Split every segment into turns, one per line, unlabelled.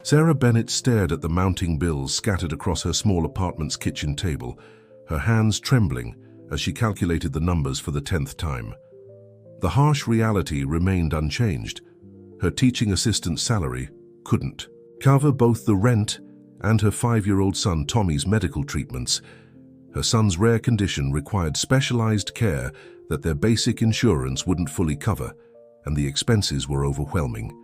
Sarah Bennett stared at the mounting bills scattered across her small apartment's kitchen table, her hands trembling as she calculated the numbers for the 10th time. The harsh reality remained unchanged. Her teaching assistant's salary couldn't cover both the rent and her 5-year-old son Tommy's medical treatments. Her son's rare condition required specialized care that their basic insurance wouldn't fully cover, and the expenses were overwhelming.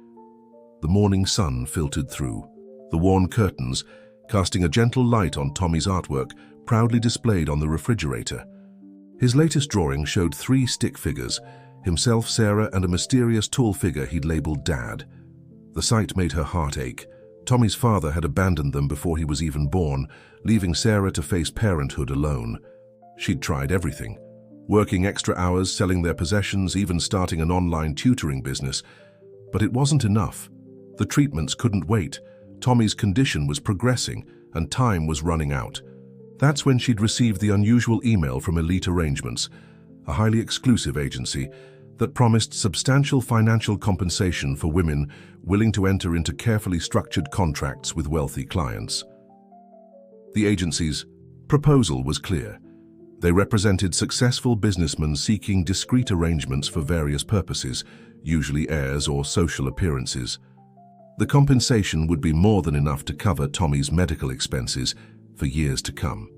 The morning sun filtered through, the worn curtains casting a gentle light on Tommy's artwork proudly displayed on the refrigerator. His latest drawing showed 3 stick figures, himself, Sarah, and a mysterious tall figure he'd labeled Dad. The sight made her heart ache. Tommy's father had abandoned them before he was even born, leaving Sarah to face parenthood alone. She'd tried everything, working extra hours, selling their possessions, even starting an online tutoring business. But it wasn't enough. The treatments couldn't wait. Tommy's condition was progressing, and time was running out. That's when she'd received the unusual email from Elite Arrangements, a highly exclusive agency that promised substantial financial compensation for women willing to enter into carefully structured contracts with wealthy clients. The agency's proposal was clear. They represented successful businessmen seeking discreet arrangements for various purposes, usually heirs or social appearances. The compensation would be more than enough to cover Tommy's medical expenses for years to come.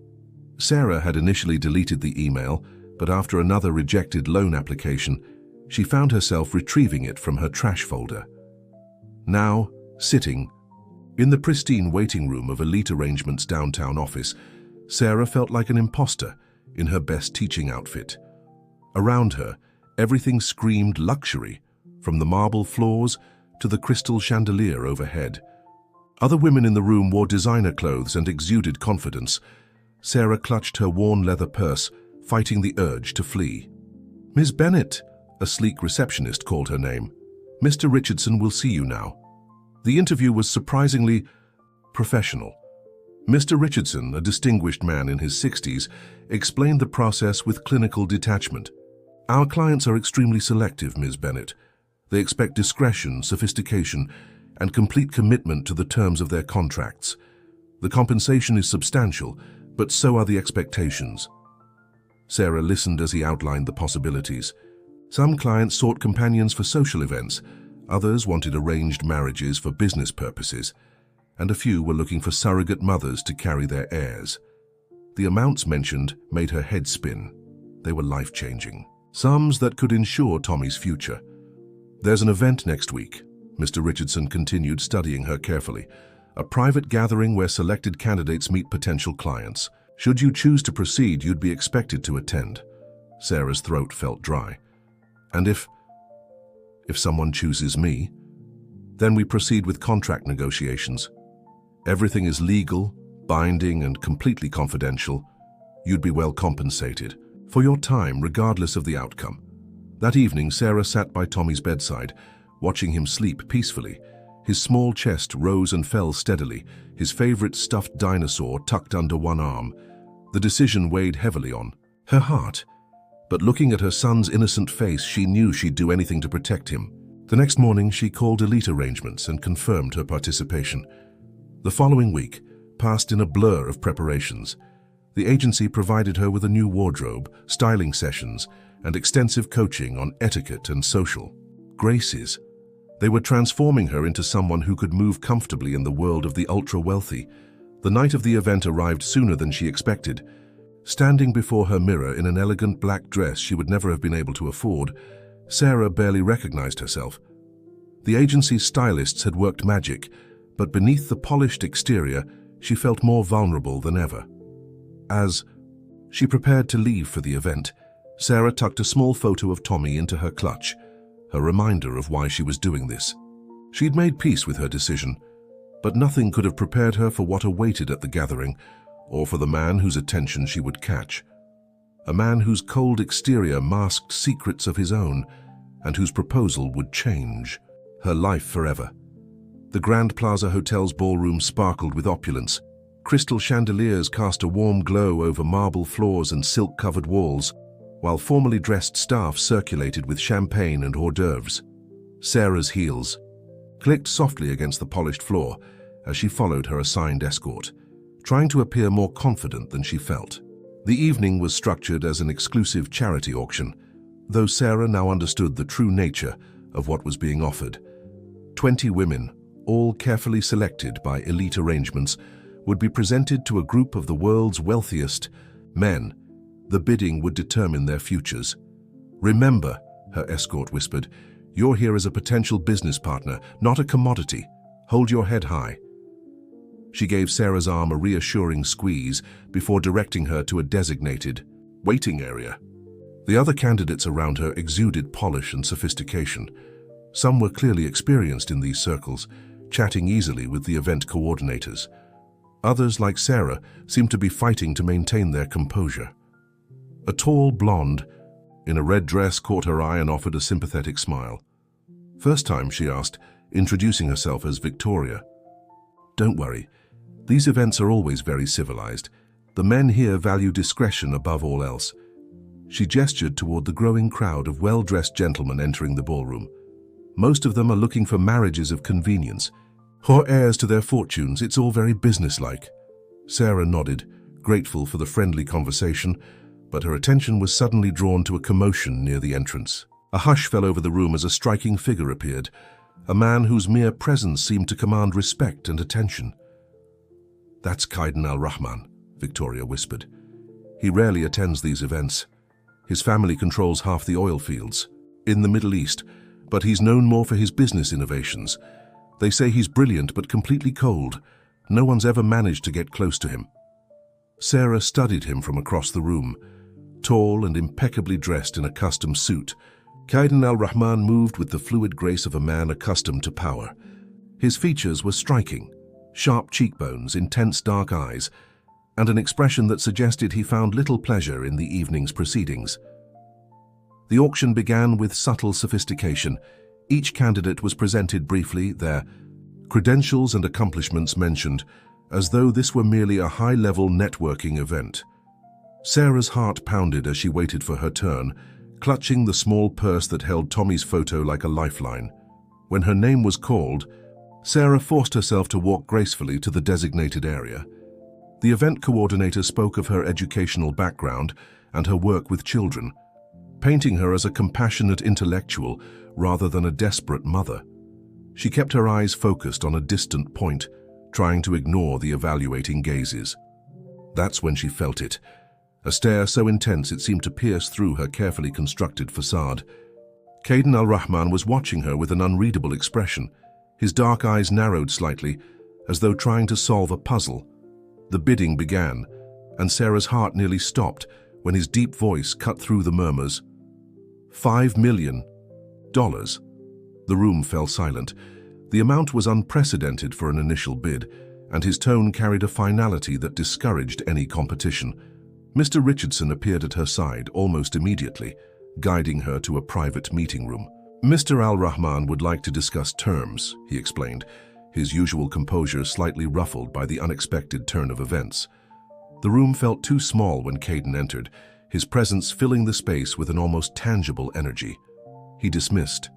Sarah had initially deleted the email, but after another rejected loan application, she found herself retrieving it from her trash folder. Now, sitting in the pristine waiting room of Elite Arrangements' downtown office, Sarah felt like an imposter in her best teaching outfit. Around her, everything screamed luxury, from the marble floors to the crystal chandelier overhead. Other women in the room wore designer clothes and exuded confidence. Sarah clutched her worn leather purse, fighting the urge to flee. "Miss Bennett," a sleek receptionist called her name. "Mr. Richardson will see you now." The interview was surprisingly professional. Mr. Richardson, a distinguished man in his 60s, explained the process with clinical detachment. "Our clients are extremely selective, Ms. Bennett. They expect discretion, sophistication, and complete commitment to the terms of their contracts. The compensation is substantial, but so are the expectations." Sarah listened as he outlined the possibilities. Some clients sought companions for social events, others wanted arranged marriages for business purposes, and a few were looking for surrogate mothers to carry their heirs. The amounts mentioned made her head spin. They were life-changing, sums that could ensure Tommy's future. "There's an event next week," Mr. Richardson continued, studying her carefully. "A private gathering where selected candidates meet potential clients. Should you choose to proceed, you'd be expected to attend." Sarah's throat felt dry. "And if someone chooses me, then we proceed with contract negotiations. Everything is legal, binding, and completely confidential. You'd be well compensated for your time, regardless of the outcome." That evening, Sarah sat by Tommy's bedside, watching him sleep peacefully. His small chest rose and fell steadily, his favorite stuffed dinosaur tucked under one arm. The decision weighed heavily on her heart, but looking at her son's innocent face, she knew she'd do anything to protect him. The next morning, she called Elite Arrangements and confirmed her participation. The following week passed in a blur of preparations. The agency provided her with a new wardrobe, styling sessions, and extensive coaching on etiquette and social graces. They were transforming her into someone who could move comfortably in the world of the ultra-wealthy. The night of the event arrived sooner than she expected. Standing before her mirror in an elegant black dress she would never have been able to afford, Sarah barely recognized herself. The agency's stylists had worked magic, but beneath the polished exterior, she felt more vulnerable than ever. As she prepared to leave for the event, Sarah tucked a small photo of Tommy into her clutch, a reminder of why she was doing this. She'd made peace with her decision, but nothing could have prepared her for what awaited at the gathering, or for the man whose attention she would catch. A man whose cold exterior masked secrets of his own, and whose proposal would change her life forever. The Grand Plaza Hotel's ballroom sparkled with opulence. Crystal chandeliers cast a warm glow over marble floors and silk-covered walls, while formally dressed staff circulated with champagne and hors d'oeuvres. Sarah's heels clicked softly against the polished floor, as she followed her assigned escort, trying to appear more confident than she felt. The evening was structured as an exclusive charity auction, though Sarah now understood the true nature of what was being offered. 20 women, all carefully selected by elite arrangements, would be presented to a group of the world's wealthiest men. The bidding would determine their futures. "Remember," her escort whispered, "you're here as a potential business partner, not a commodity. Hold your head high." She gave Sarah's arm a reassuring squeeze before directing her to a designated waiting area. The other candidates around her exuded polish and sophistication. Some were clearly experienced in these circles, chatting easily with the event coordinators. Others, like Sarah, seemed to be fighting to maintain their composure. A tall blonde in a red dress caught her eye and offered a sympathetic smile. "First time?" she asked, introducing herself as Victoria. "Don't worry. These events are always very civilized. The men here value discretion above all else." She gestured toward the growing crowd of well-dressed gentlemen entering the ballroom. "Most of them are looking for marriages of convenience, or heirs to their fortunes. It's all very businesslike." Sarah nodded, grateful for the friendly conversation, but her attention was suddenly drawn to a commotion near the entrance. A hush fell over the room as a striking figure appeared, a man whose mere presence seemed to command respect and attention. "That's Qaiden al-Rahman," Victoria whispered. "He rarely attends these events. His family controls half the oil fields in the Middle East, but he's known more for his business innovations. They say he's brilliant but completely cold. No one's ever managed to get close to him." Sarah studied him from across the room. Tall and impeccably dressed in a custom suit, Qaiden al-Rahman moved with the fluid grace of a man accustomed to power. His features were striking: sharp cheekbones, intense dark eyes, and an expression that suggested he found little pleasure in the evening's proceedings. The auction began with subtle sophistication. Each candidate was presented briefly, their credentials and accomplishments mentioned, as though this were merely a high-level networking event. Sarah's heart pounded as she waited for her turn, clutching the small purse that held Tommy's photo like a lifeline. When her name was called, Sarah forced herself to walk gracefully to the designated area. The event coordinator spoke of her educational background and her work with children, painting her as a compassionate intellectual rather than a desperate mother. She kept her eyes focused on a distant point, trying to ignore the evaluating gazes. That's when she felt it, a stare so intense it seemed to pierce through her carefully constructed facade. Qaiden al-Rahman was watching her with an unreadable expression. His dark eyes narrowed slightly, as though trying to solve a puzzle. The bidding began, and Sarah's heart nearly stopped when his deep voice cut through the murmurs. $5 million. The room fell silent. The amount was unprecedented for an initial bid, and his tone carried a finality that discouraged any competition. Mr. Richardson appeared at her side almost immediately, guiding her to a private meeting room. "Mr. al-Rahman would like to discuss terms," he explained, his usual composure slightly ruffled by the unexpected turn of events. The room felt too small when Qaiden entered, his presence filling the space with an almost tangible energy. He dismissed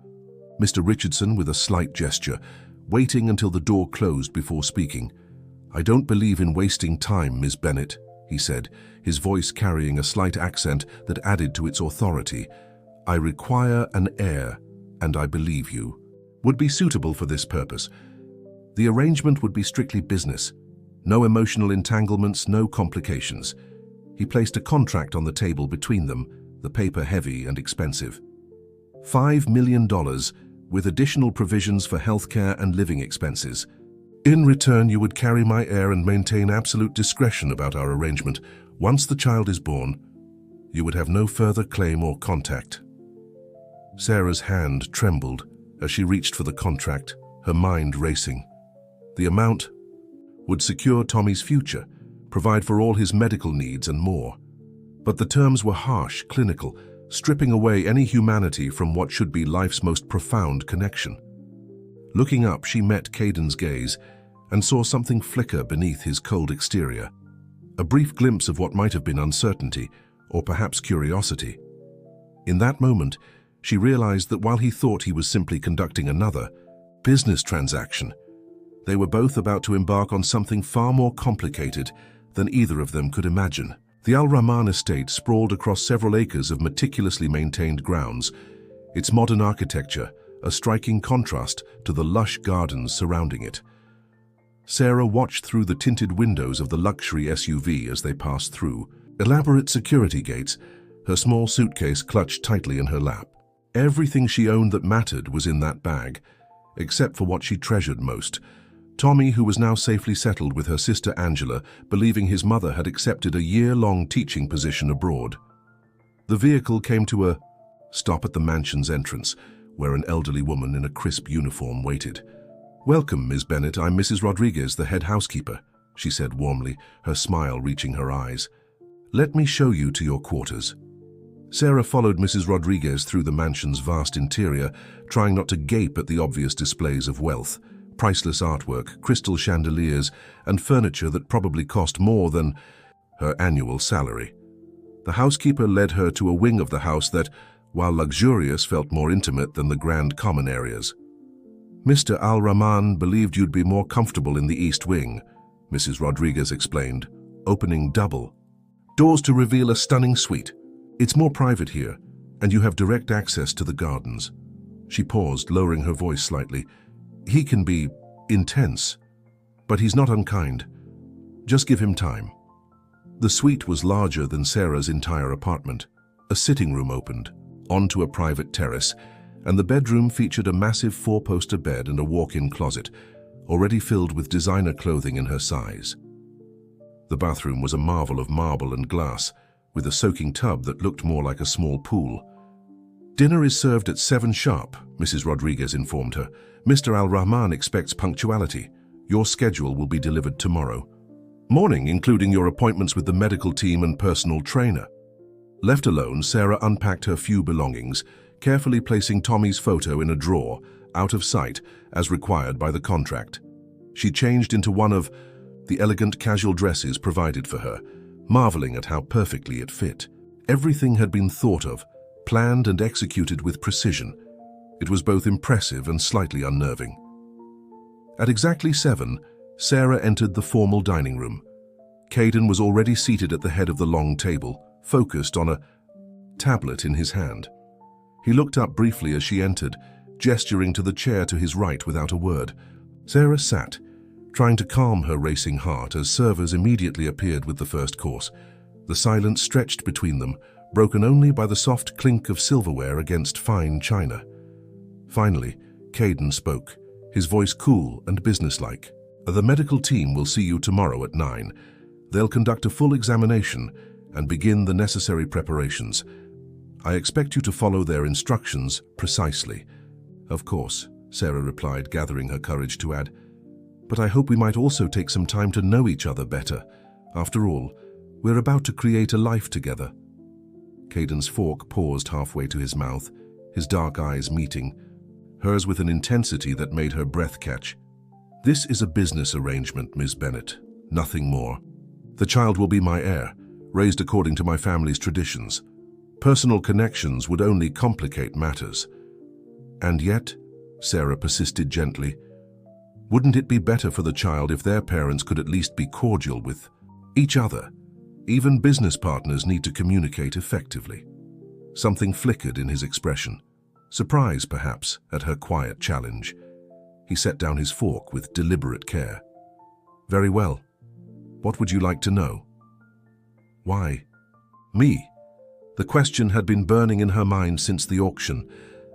Mr. Richardson with a slight gesture, waiting until the door closed before speaking. "I don't believe in wasting time, Ms. Bennett," he said, his voice carrying a slight accent that added to its authority. "I require an heir, and I believe you would be suitable for this purpose. The arrangement would be strictly business. No emotional entanglements, no complications." He placed a contract on the table between them, the paper heavy and expensive. $5 million, with additional provisions for healthcare and living expenses. "In return, you would carry my heir and maintain absolute discretion about our arrangement. Once the child is born, you would have no further claim or contact." Sarah's hand trembled as she reached for the contract, her mind racing. The amount would secure Tommy's future, provide for all his medical needs and more. But the terms were harsh, clinical, stripping away any humanity from what should be life's most profound connection. Looking up, she met Qaiden's gaze and saw something flicker beneath his cold exterior. A brief glimpse of what might have been uncertainty, or perhaps curiosity. In that moment, she realized that while he thought he was simply conducting another business transaction, They were both about to embark on something far more complicated than either of them could imagine. The Al Rahman estate sprawled across several acres of meticulously maintained grounds, its modern architecture a striking contrast to the lush gardens surrounding it. Sarah watched through the tinted windows of the luxury SUV as they passed through. Elaborate security gates, her small suitcase clutched tightly in her lap. Everything she owned that mattered was in that bag, except for what she treasured most. Tommy, who was now safely settled with her sister Angela, believing his mother had accepted a year-long teaching position abroad. The vehicle came to a stop at the mansion's entrance, where an elderly woman in a crisp uniform waited. "Welcome, Ms. Bennett. I'm Mrs. Rodriguez, the head housekeeper," she said warmly, her smile reaching her eyes. "Let me show you to your quarters." Sarah followed Mrs. Rodriguez through the mansion's vast interior, trying not to gape at the obvious displays of wealth. Priceless artwork, crystal chandeliers, and furniture that probably cost more than her annual salary. The housekeeper led her to a wing of the house that, while luxurious, felt more intimate than the grand common areas. "Mr. Al Rahman believed you'd be more comfortable in the East Wing," Mrs. Rodriguez explained, opening double doors to reveal a stunning suite. "It's more private here, and you have direct access to the gardens." She paused, lowering her voice slightly. "He can be intense, but he's not unkind. Just give him time." The suite was larger than Sarah's entire apartment. A sitting room opened onto a private terrace, and the bedroom featured a massive four-poster bed and a walk-in closet, already filled with designer clothing in her size. The bathroom was a marvel of marble and glass, with a soaking tub that looked more like a small pool. "Dinner is served at 7 sharp," Mrs. Rodriguez informed her. "Mr. Al Rahman expects punctuality. Your schedule will be delivered tomorrow morning, including your appointments with the medical team and personal trainer." Left alone, Sarah unpacked her few belongings, carefully placing Tommy's photo in a drawer, out of sight, as required by the contract. She changed into one of the elegant casual dresses provided for her, marveling at how perfectly it fit. Everything had been thought of, planned and executed with precision. It was both impressive and slightly unnerving. At exactly 7, Sarah entered the formal dining room. Caden was already seated at the head of the long table, focused on a tablet in his hand. He looked up briefly as she entered, gesturing to the chair to his right without a word. Sarah sat, trying to calm her racing heart as servers immediately appeared with the first course. The silence stretched between them, broken only by the soft clink of silverware against fine china. Finally, Caden spoke, his voice cool and businesslike. "The medical team will see you tomorrow at 9. They'll conduct a full examination and begin the necessary preparations. I expect you to follow their instructions precisely." "Of course," Sarah replied, gathering her courage to add, "but I hope we might also take some time to know each other better. After all, we're about to create a life together." Caden's fork paused halfway to his mouth, his dark eyes meeting, hers with an intensity that made her breath catch. "This is a business arrangement, Ms. Bennett, nothing more. The child will be my heir, raised according to my family's traditions. Personal connections would only complicate matters." "And yet," Sarah persisted gently, "wouldn't it be better for the child if their parents could at least be cordial with each other? Even business partners need to communicate effectively." Something flickered in his expression. Surprise, perhaps, at her quiet challenge. He set down his fork with deliberate care. "Very well. What would you like to know?" "Why?" "Me?" The question had been burning in her mind since the auction.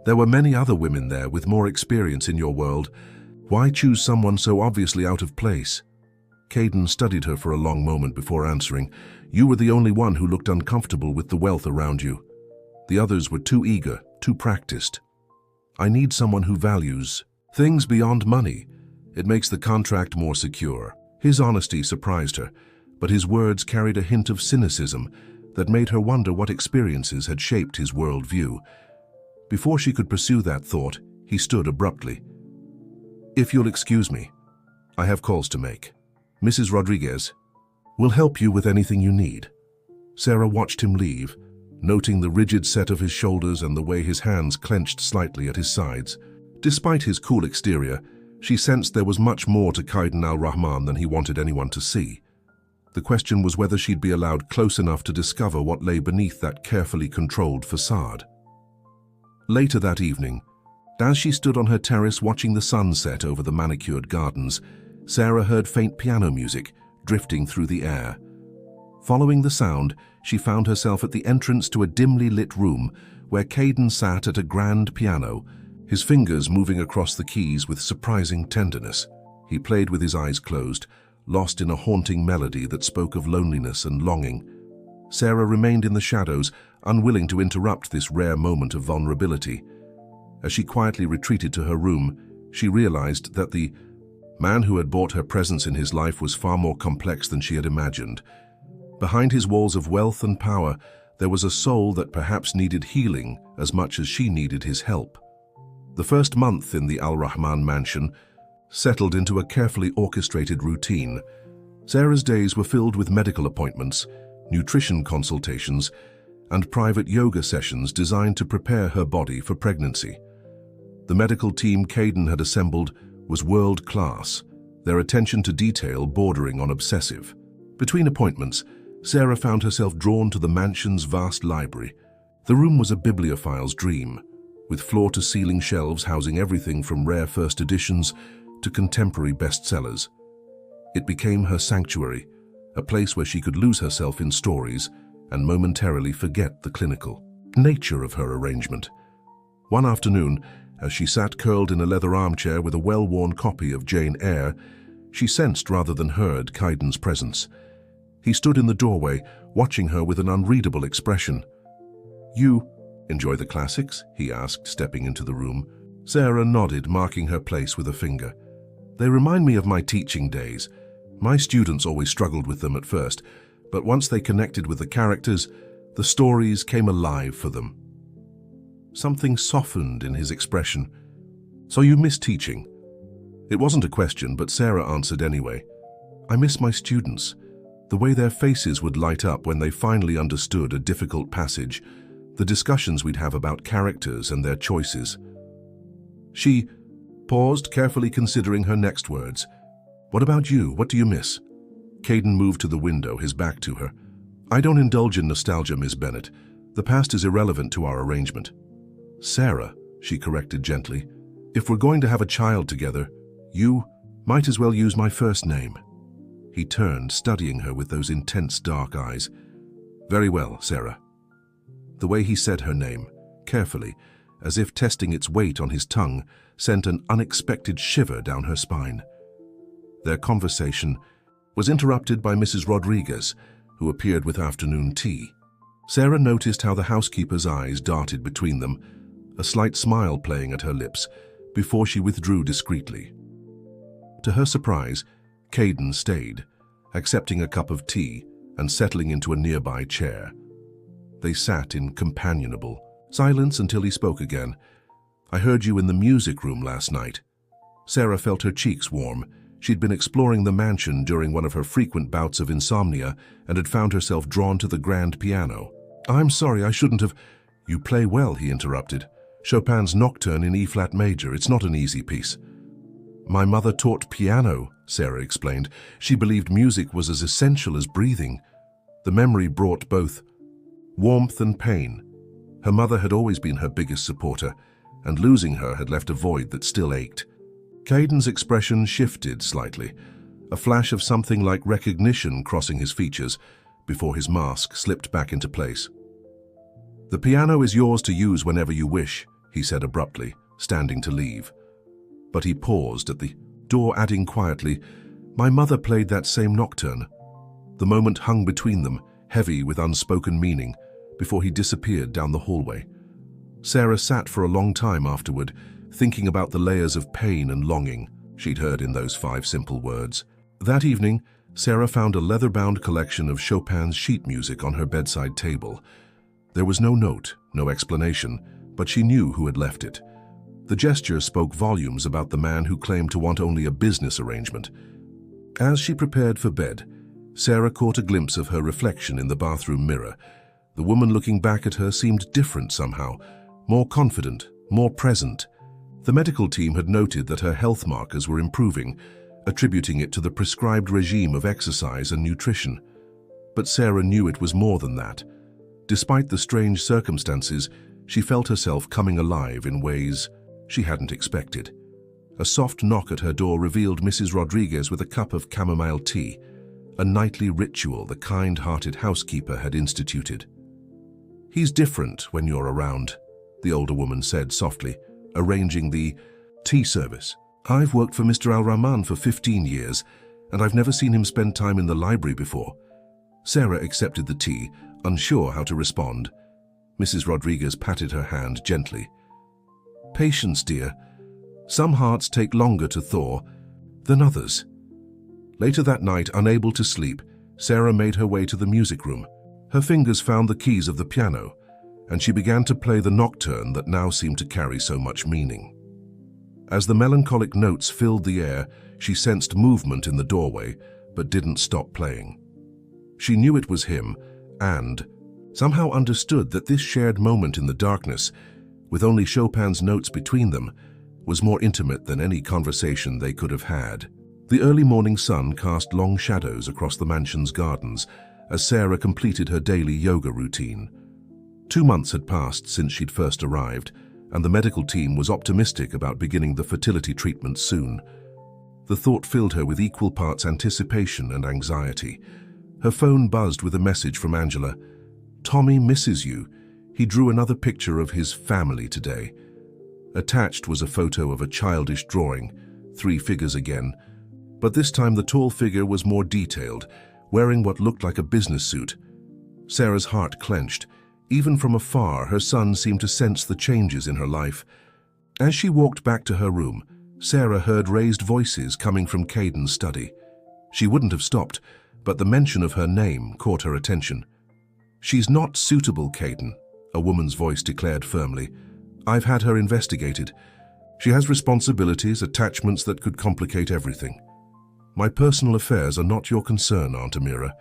There were many other women there with more experience in your world. Why choose someone so obviously out of place? Caden studied her for a long moment before answering. "You were the only one who looked uncomfortable with the wealth around you. The others were too eager, too practiced. I need someone who values things beyond money. It makes the contract more secure." His honesty surprised her, but his words carried a hint of cynicism that made her wonder what experiences had shaped his worldview. Before she could pursue that thought, he stood abruptly. "If you'll excuse me, I have calls to make. Mrs. Rodriguez will help you with anything you need." Sarah watched him leave, noting the rigid set of his shoulders and the way his hands clenched slightly at his sides. Despite his cool exterior, She sensed there was much more to Qaiden al-Rahman than he wanted anyone to see. The question was whether she'd be allowed close enough to discover what lay beneath that carefully controlled facade. Later that evening, as she stood on her terrace watching the sun set over the manicured gardens, Sarah heard faint piano music drifting through the air. Following the sound, she found herself at the entrance to a dimly lit room where Qaiden sat at a grand piano, his fingers moving across the keys with surprising tenderness. He played with his eyes closed, lost in a haunting melody that spoke of loneliness and longing. Sarah remained in the shadows, unwilling to interrupt this rare moment of vulnerability. As she quietly retreated to her room, she realized that the man who had brought her presence in his life was far more complex than she had imagined. Behind his walls of wealth and power, there was a soul that perhaps needed healing as much as she needed his help. The first month in the Al-Rahman mansion settled into a carefully orchestrated routine. Sarah's days were filled with medical appointments, nutrition consultations, and private yoga sessions designed to prepare her body for pregnancy. The medical team Qaiden had assembled was world-class, their attention to detail bordering on obsessive. Between appointments, Sarah found herself drawn to the mansion's vast library. The room was a bibliophile's dream, with floor-to-ceiling shelves housing everything from rare first editions to contemporary bestsellers. It became her sanctuary, a place where she could lose herself in stories and momentarily forget the clinical nature of her arrangement. One afternoon, as she sat curled in a leather armchair with a well-worn copy of Jane Eyre, she sensed rather than heard Qaiden's presence. He stood in the doorway, watching her with an unreadable expression. "You enjoy the classics?" he asked, stepping into the room. Sarah nodded, marking her place with a finger. "They remind me of my teaching days. My students always struggled with them at first, but once they connected with the characters, the stories came alive for them." Something softened in his expression. "So you miss teaching?" It wasn't a question, but Sarah answered anyway. "I miss my students. The way their faces would light up when they finally understood a difficult passage, the discussions we'd have about characters and their choices." She paused, carefully considering her next words. "What about you? What do you miss?" Qaiden moved to the window, his back to her. "I don't indulge in nostalgia, Miss Bennett. The past is irrelevant to our arrangement." "Sarah," she corrected gently, "if we're going to have a child together, you might as well use my first name." He turned, studying her with those intense dark eyes. "Very well, Sarah." The way he said her name, carefully, as if testing its weight on his tongue, sent an unexpected shiver down her spine. Their conversation was interrupted by Mrs. Rodriguez, who appeared with afternoon tea. Sarah noticed how the housekeeper's eyes darted between them, a slight smile playing at her lips, before she withdrew discreetly. To her surprise, Qaiden stayed, accepting a cup of tea and settling into a nearby chair. They sat in companionable silence until he spoke again. "I heard you in the music room last night." Sarah felt her cheeks warm. She'd been exploring the mansion during one of her frequent bouts of insomnia and had found herself drawn to the grand piano. "I'm sorry, I shouldn't have—" "You play well," he interrupted. "Chopin's Nocturne in E-flat major. It's not an easy piece." "My mother taught piano," Sarah explained. "She believed music was as essential as breathing." The memory brought both warmth and pain. Her mother had always been her biggest supporter, and losing her had left a void that still ached. Qaiden's expression shifted slightly, a flash of something like recognition crossing his features before his mask slipped back into place. "The piano is yours to use whenever you wish," he said abruptly, standing to leave. But he paused at the door, adding quietly, "My mother played that same nocturne." The moment hung between them, heavy with unspoken meaning, before he disappeared down the hallway. Sarah sat for a long time afterward, thinking about the layers of pain and longing she'd heard in those 5 simple words. That evening, Sarah found a leather-bound collection of Chopin's sheet music on her bedside table. There was no note, no explanation, but she knew who had left it. The gesture spoke volumes about the man who claimed to want only a business arrangement. As she prepared for bed, Sarah caught a glimpse of her reflection in the bathroom mirror. The woman looking back at her seemed different somehow, more confident, more present. The medical team had noted that her health markers were improving, attributing it to the prescribed regime of exercise and nutrition. But Sarah knew it was more than that. Despite the strange circumstances, she felt herself coming alive in ways she hadn't expected. A soft knock at her door revealed Mrs. Rodriguez with a cup of chamomile tea, a nightly ritual the kind-hearted housekeeper had instituted. "He's different when you're around," the older woman said softly, arranging the tea service. "I've worked for Mr. Al-Rahman for 15 years, and I've never seen him spend time in the library before." Sarah accepted the tea, unsure how to respond. Mrs. Rodriguez patted her hand gently. "Patience, dear. Some hearts take longer to thaw than others." Later that night, unable to sleep, Sarah made her way to the music room. Her fingers found the keys of the piano, and she began to play the nocturne that now seemed to carry so much meaning. As the melancholic notes filled the air, she sensed movement in the doorway, but didn't stop playing. She knew it was him, and somehow understood that this shared moment in the darkness, with only Chopin's notes between them, was more intimate than any conversation they could have had. The early morning sun cast long shadows across the mansion's gardens as Sarah completed her daily yoga routine. 2 months had passed since she'd first arrived, and the medical team was optimistic about beginning the fertility treatment soon. The thought filled her with equal parts anticipation and anxiety. Her phone buzzed with a message from Angela. "Tommy misses you. He drew another picture of his family today." Attached was a photo of a childish drawing, 3 figures again, but this time the tall figure was more detailed, wearing what looked like a business suit. Sarah's heart clenched. Even from afar, her son seemed to sense the changes in her life. As she walked back to her room, Sarah heard raised voices coming from Caden's study. She wouldn't have stopped, but the mention of her name caught her attention. "She's not suitable, Caden," a woman's voice declared firmly. "I've had her investigated. She has responsibilities, attachments that could complicate everything. My personal affairs are not your concern, Aunt Amira."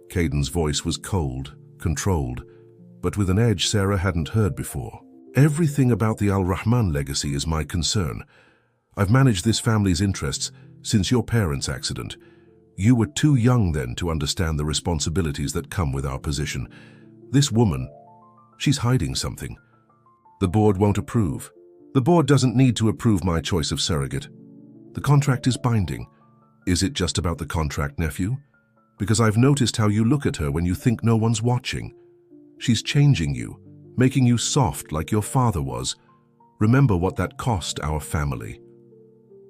Caden's voice was cold, controlled, but with an edge Sarah hadn't heard before. "Everything about the Al-Rahman legacy is my concern. I've managed this family's interests since your parents' accident. You were too young then to understand the responsibilities that come with our position. This woman, she's hiding something. The board won't approve. The board doesn't need to approve my choice of surrogate. The contract is binding. Is it just about the contract, nephew? Because I've noticed how you look at her when you think no one's watching. She's changing you, making you soft like your father was. Remember what that cost our family."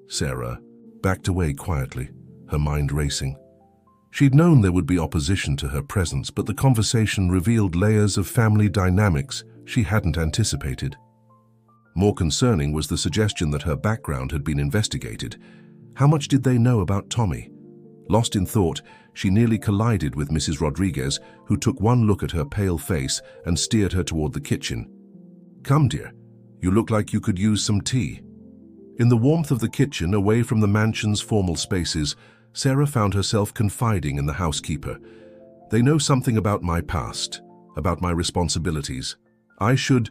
Sarah backed away quietly, her mind racing. She'd known there would be opposition to her presence, but the conversation revealed layers of family dynamics she hadn't anticipated. More concerning was the suggestion that her background had been investigated. How much did they know about Tommy? Lost in thought, she nearly collided with Mrs. Rodriguez, who took one look at her pale face and steered her toward the kitchen. "Come, dear. You look like you could use some tea." In the warmth of the kitchen, away from the mansion's formal spaces, Sarah found herself confiding in the housekeeper. "They know something about my past, about my responsibilities. I should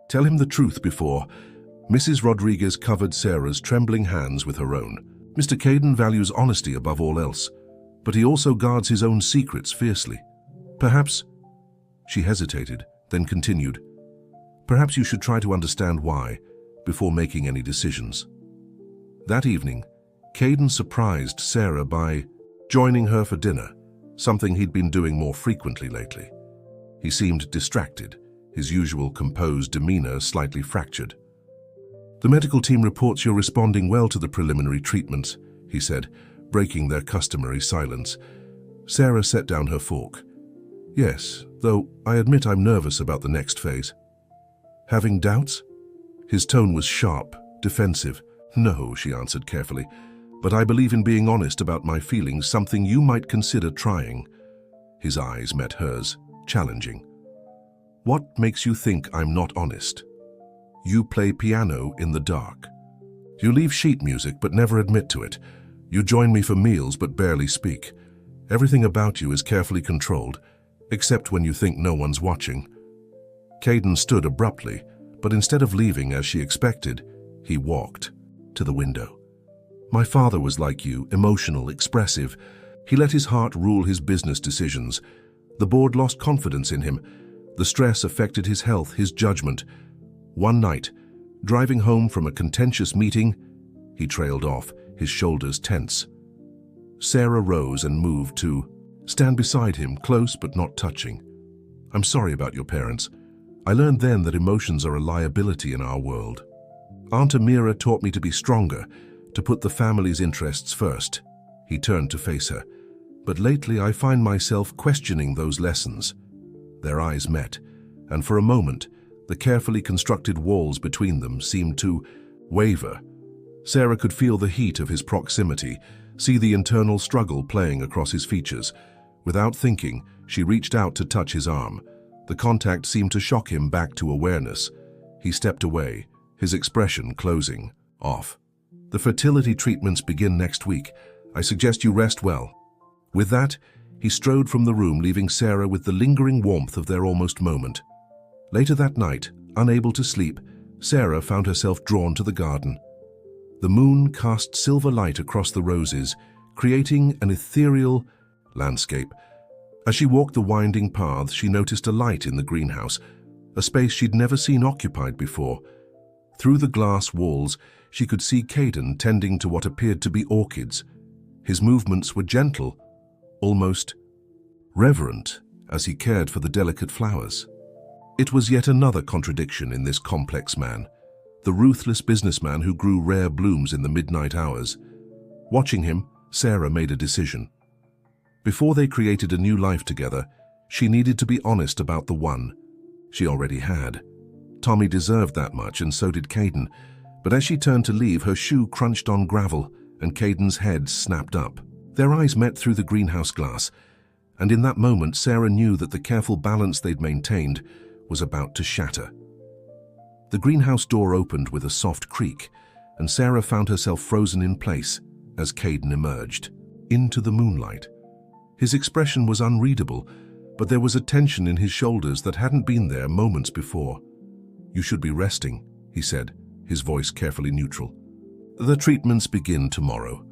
tell him the truth before." Mrs. Rodriguez covered Sarah's trembling hands with her own. "Mr. Caden values honesty above all else, but he also guards his own secrets fiercely. Perhaps—" She hesitated, then continued, "Perhaps you should try to understand why, before making any decisions." That evening, Caden surprised Sarah by joining her for dinner, something he'd been doing more frequently lately. He seemed distracted, his usual composed demeanor slightly fractured. "The medical team reports you're responding well to the preliminary treatments," he said, breaking their customary silence. Sarah set down her fork. "Yes, though I admit I'm nervous about the next phase." "Having doubts?" His tone was sharp, defensive. "No," she answered carefully, "but I believe in being honest about my feelings, something you might consider trying." His eyes met hers, challenging. "What makes you think I'm not honest?" "You play piano in the dark. You leave sheet music but never admit to it. You join me for meals but barely speak. Everything about you is carefully controlled, except when you think no one's watching." Caden stood abruptly, but instead of leaving as she expected, He walked to the window. My father was like you, emotional, expressive. He let his heart rule his business decisions. The board lost confidence in him. The stress affected his health, his judgment. One night, driving home from a contentious meeting, he trailed off, his shoulders tense. Sarah rose and moved to stand beside him, close but not touching. I'm sorry about your parents. I learned then that emotions are a liability in our world. Aunt Amira taught me to be stronger, to put the family's interests first. He turned to face her. But lately I find myself questioning those lessons. Their eyes met, and for a moment, the carefully constructed walls between them seemed to waver. Sarah could feel the heat of his proximity, see the internal struggle playing across his features. Without thinking, she reached out to touch his arm. The contact seemed to shock him back to awareness. He stepped away, his expression closing off. The fertility treatments begin next week. I suggest you rest well. With that, he strode from the room, leaving Sarah with the lingering warmth of their almost moment. Later that night, unable to sleep, Sarah found herself drawn to the garden. The moon cast silver light across the roses, creating an ethereal landscape. As she walked the winding paths, she noticed a light in the greenhouse, a space she'd never seen occupied before. Through the glass walls, she could see Caden tending to what appeared to be orchids. His movements were gentle, almost reverent, as he cared for the delicate flowers. It was yet another contradiction in this complex man, the ruthless businessman who grew rare blooms in the midnight hours. Watching him, Sarah made a decision. Before they created a new life together, she needed to be honest about the one she already had. Tommy deserved that much, and so did Caden. But as she turned to leave, her shoe crunched on gravel, and Caden's head snapped up. Their eyes met through the greenhouse glass, and in that moment Sarah knew that the careful balance they'd maintained was about to shatter. The greenhouse door opened with a soft creak, and Sarah found herself frozen in place as Caden emerged into the moonlight. His expression was unreadable, but there was a tension in his shoulders that hadn't been there moments before. You should be resting, he said, his voice carefully neutral. The treatments begin tomorrow.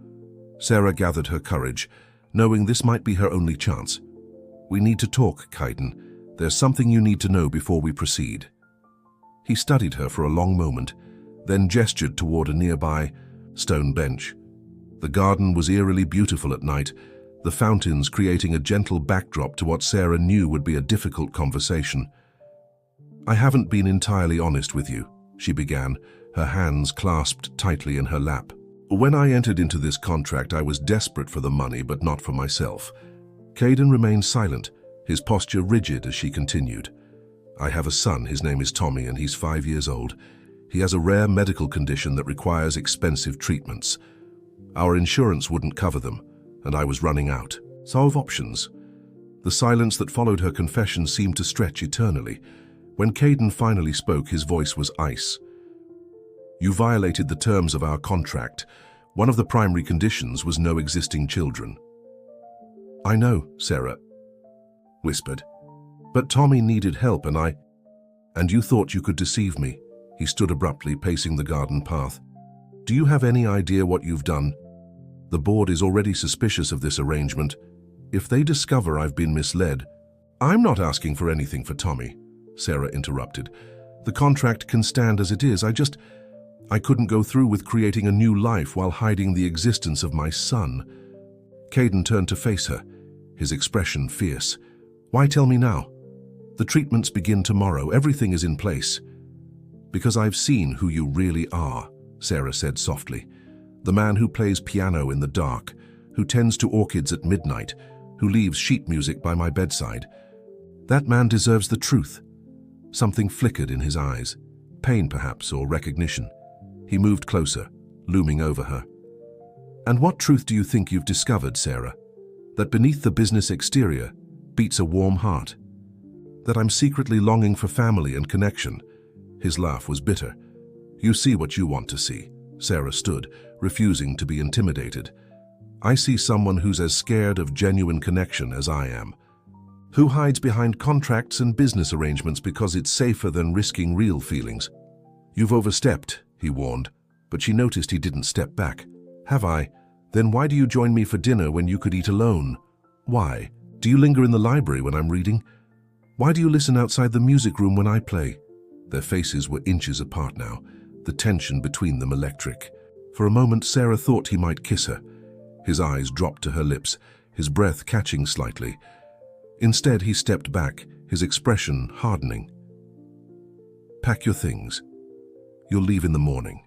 Sarah gathered her courage, knowing this might be her only chance. We need to talk, Caden. There's something you need to know before we proceed. He studied her for a long moment, then gestured toward a nearby stone bench. The garden was eerily beautiful at night, the fountains creating a gentle backdrop to what Sarah knew would be a difficult conversation. I haven't been entirely honest with you, she began, her hands clasped tightly in her lap. When I entered into this contract, I was desperate for the money, but not for myself. Caden remained silent, his posture rigid as she continued. I have a son, his name is Tommy, and he's 5 years old. He has a rare medical condition that requires expensive treatments. Our insurance wouldn't cover them, and I was running out. So of options. The silence that followed her confession seemed to stretch eternally. When Caden finally spoke, his voice was ice. You violated the terms of our contract. One of the primary conditions was no existing children. I know, Sarah whispered. But Tommy needed help, and you thought you could deceive me. He stood abruptly, pacing the garden path. Do you have any idea what you've done? The board is already suspicious of this arrangement. If they discover I've been misled, I'm not asking for anything for Tommy, Sarah interrupted. The contract can stand as it is. I couldn't go through with creating a new life while hiding the existence of my son. Caden turned to face her, his expression fierce. Why tell me now? The treatments begin tomorrow. Everything is in place. Because I've seen who you really are, Sarah said softly. The man who plays piano in the dark, who tends to orchids at midnight, who leaves sheet music by my bedside. That man deserves the truth. Something flickered in his eyes. Pain, perhaps, or recognition. He moved closer, looming over her. And what truth do you think you've discovered, Sarah? That beneath the business exterior beats a warm heart. That I'm secretly longing for family and connection. His laugh was bitter. You see what you want to see. Sarah stood, refusing to be intimidated. I see someone who's as scared of genuine connection as I am. Who hides behind contracts and business arrangements because it's safer than risking real feelings. You've overstepped, he warned, but she noticed he didn't step back. "Have I? Then why do you join me for dinner when you could eat alone? Why? Do you linger in the library when I'm reading? Why do you listen outside the music room when I play?" Their faces were inches apart now, the tension between them electric. For a moment, Sarah thought he might kiss her. His eyes dropped to her lips, his breath catching slightly. Instead, he stepped back, his expression hardening. "Pack your things. You'll leave in the morning."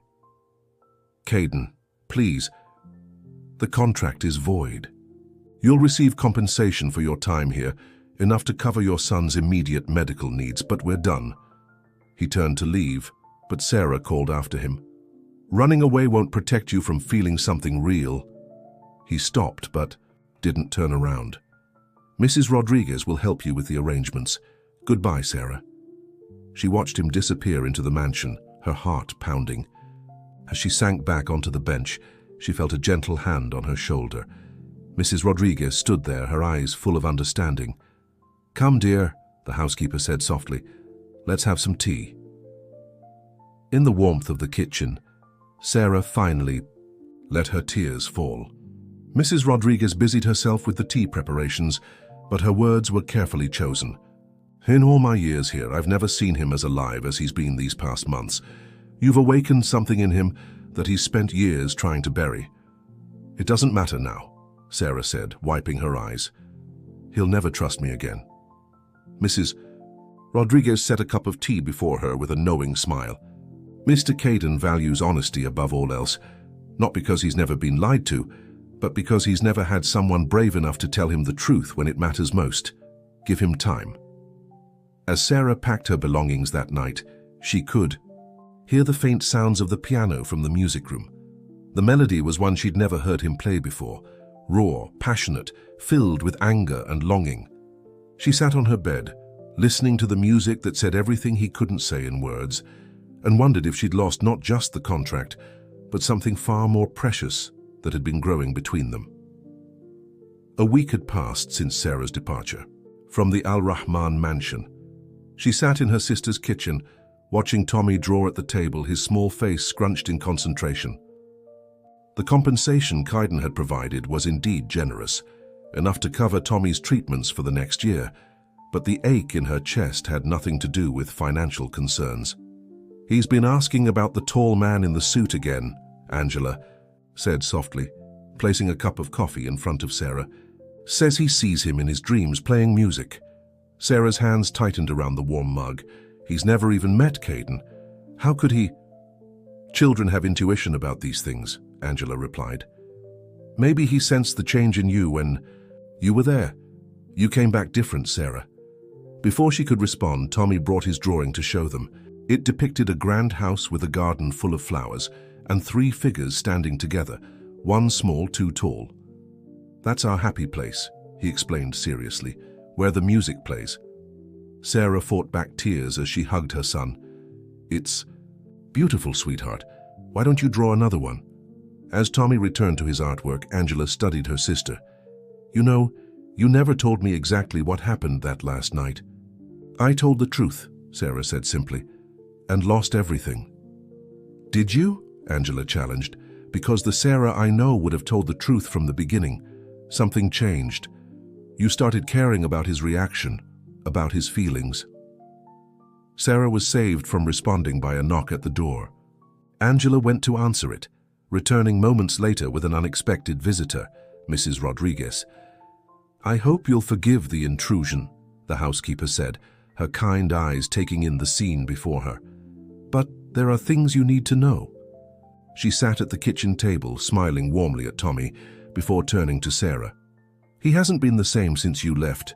"Caden, please. The contract is void. You'll receive compensation for your time here, enough to cover your son's immediate medical needs, but we're done." He turned to leave, but Sarah called after him. "Running away won't protect you from feeling something real." He stopped, but didn't turn around. "Mrs. Rodriguez will help you with the arrangements. Goodbye, Sarah." She watched him disappear into the mansion, her heart pounding. As she sank back onto the bench, she felt a gentle hand on her shoulder. Mrs. Rodriguez stood there, her eyes full of understanding. "Come, dear," the housekeeper said softly. "Let's have some tea." In the warmth of the kitchen, Sarah finally let her tears fall. Mrs. Rodriguez busied herself with the tea preparations, but her words were carefully chosen. "In all my years here, I've never seen him as alive as he's been these past months. You've awakened something in him that he's spent years trying to bury." "It doesn't matter now," Sarah said, wiping her eyes. "He'll never trust me again." Mrs. Rodriguez set a cup of tea before her with a knowing smile. "Mr. Caden values honesty above all else, not because he's never been lied to, but because he's never had someone brave enough to tell him the truth when it matters most. Give him time." As Sarah packed her belongings that night, she could hear the faint sounds of the piano from the music room. The melody was one she'd never heard him play before, raw, passionate, filled with anger and longing. She sat on her bed, listening to the music that said everything he couldn't say in words, and wondered if she'd lost not just the contract, but something far more precious that had been growing between them. A week had passed since Sarah's departure from the Al Rahman mansion. She sat in her sister's kitchen, watching Tommy draw at the table, his small face scrunched in concentration. The compensation Caden had provided was indeed generous, enough to cover Tommy's treatments for the next year, but the ache in her chest had nothing to do with financial concerns. "He's been asking about the tall man in the suit again," Angela said softly, placing a cup of coffee in front of Sarah. "Says he sees him in his dreams playing music." Sarah's hands tightened around the warm mug. "He's never even met Caden. How could he?" "Children have intuition about these things," Angela replied. "Maybe he sensed the change in you when you were there. You came back different, Sarah." Before she could respond, Tommy brought his drawing to show them. It depicted a grand house with a garden full of flowers and 3 figures standing together, one small, 2 tall. "That's our happy place," he explained seriously, "where the music plays." Sarah fought back tears as she hugged her son. "It's beautiful, sweetheart. Why don't you draw another one?" As Tommy returned to his artwork, Angela studied her sister. "You know, you never told me exactly what happened that last night." "I told the truth," Sarah said simply, "and lost everything." "Did you?" Angela challenged. "Because the Sarah I know would have told the truth from the beginning. Something changed. You started caring about his reaction, about his feelings." Sarah was saved from responding by a knock at the door. Angela went to answer it, returning moments later with an unexpected visitor, Mrs. Rodriguez. "I hope you'll forgive the intrusion," the housekeeper said, her kind eyes taking in the scene before her. "But there are things you need to know." She sat at the kitchen table, smiling warmly at Tommy, before turning to Sarah. "He hasn't been the same since you left.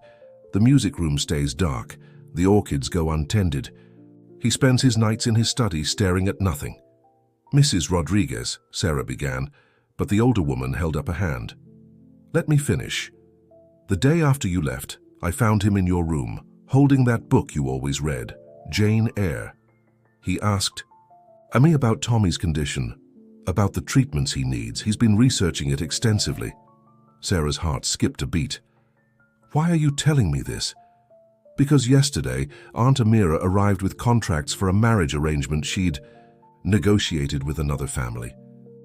The music room stays dark, the orchids go untended. He spends his nights in his study staring at nothing." "Mrs. Rodriguez," Sarah began, but the older woman held up a hand. "Let me finish. The day after you left, I found him in your room, holding that book you always read, Jane Eyre. He asked me about Tommy's condition, about the treatments he needs. He's been researching it extensively." Sarah's heart skipped a beat. "Why are you telling me this?" "Because yesterday, Aunt Amira arrived with contracts for a marriage arrangement she'd..." negotiated with another family.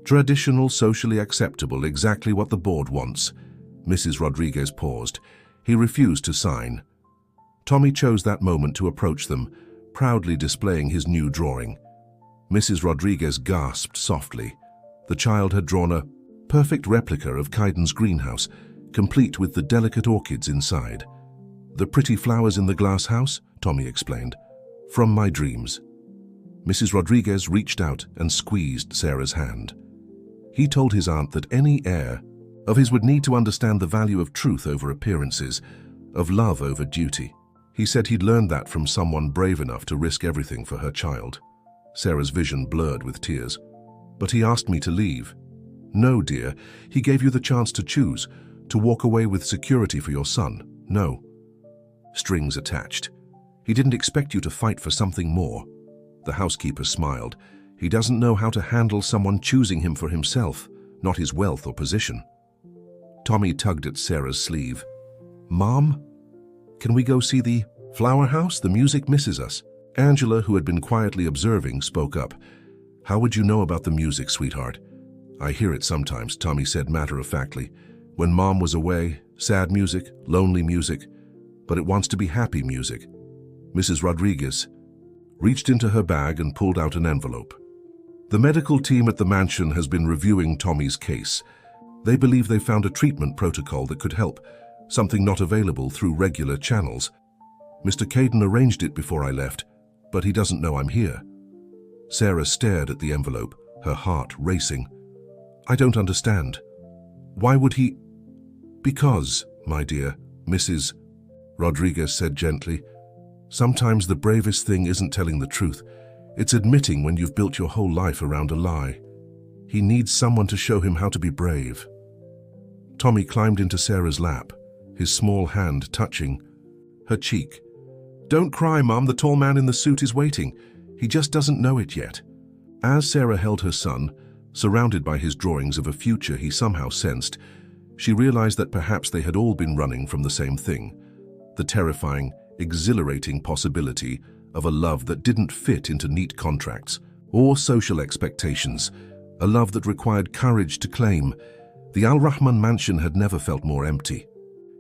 Traditional, socially acceptable, exactly what the board wants. Mrs. Rodriguez paused. He refused to sign. Tommy chose that moment to approach them, proudly displaying his new drawing. Mrs. Rodriguez gasped softly. The child had drawn a perfect replica of Kaiden's greenhouse, complete with the delicate orchids inside. "The pretty flowers in the glass house," Tommy explained. "From my dreams." Mrs. Rodriguez reached out and squeezed Sarah's hand. He told his aunt that any heir of his would need to understand the value of truth over appearances, of love over duty. He said he'd learned that from someone brave enough to risk everything for her child. Sarah's vision blurred with tears. "But he asked me to leave." "No, dear. He gave you the chance to choose, to walk away with security for your son. No strings attached. He didn't expect you to fight for something more." The housekeeper smiled. "He doesn't know how to handle someone choosing him for himself, not his wealth or position." Tommy tugged at Sarah's sleeve. "Mom, can we go see the flower house? The music misses us." Angela, who had been quietly observing, spoke up. "How would you know about the music, sweetheart?" "I hear it sometimes," Tommy said matter-of-factly. "When Mom was away, sad music, lonely music, but it wants to be happy music." Mrs. Rodriguez reached into her bag and pulled out an envelope. "The medical team at the mansion has been reviewing Tommy's case. They believe they found a treatment protocol that could help, something not available through regular channels. Mr. Kaiden arranged it before I left, but he doesn't know I'm here." Sarah stared at the envelope, her heart racing. "I don't understand. Why would he—" "Because, my dear," Mrs. Rodriguez said gently, "sometimes the bravest thing isn't telling the truth. It's admitting when you've built your whole life around a lie. He needs someone to show him how to be brave." Tommy climbed into Sarah's lap, his small hand touching her cheek. "Don't cry, Mum. The tall man in the suit is waiting. He just doesn't know it yet." As Sarah held her son, surrounded by his drawings of a future he somehow sensed, she realized that perhaps they had all been running from the same thing, the terrifying, exhilarating possibility of a love that didn't fit into neat contracts or social expectations, a love that required courage to claim. The Al-Rahman mansion had never felt more empty.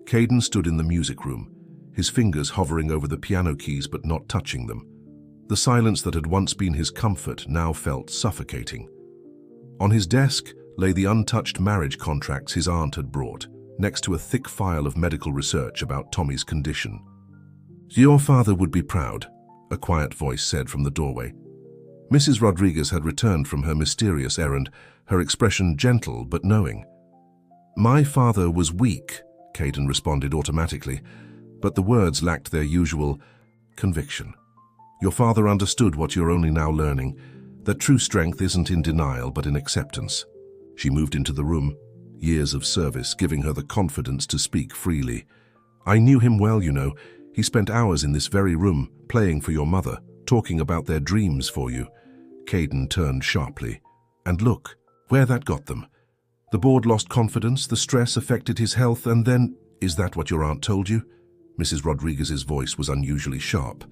Kaiden stood in the music room, his fingers hovering over the piano keys but not touching them. The silence that had once been his comfort now felt suffocating. On his desk lay the untouched marriage contracts his aunt had brought, next to a thick file of medical research about Tommy's condition. "Your father would be proud," a quiet voice said from the doorway. Mrs. Rodriguez had returned from her mysterious errand, her expression gentle but knowing. "My father was weak," Kaiden responded automatically, but the words lacked their usual conviction. "Your father understood what you're only now learning, that true strength isn't in denial but in acceptance." She moved into the room, years of service giving her the confidence to speak freely. "I knew him well, you know. He spent hours in this very room, playing for your mother, talking about their dreams for you." Kaiden turned sharply. "And look, where that got them. The board lost confidence, the stress affected his health, and then—" "Is that what your aunt told you?" Mrs. Rodriguez's voice was unusually sharp.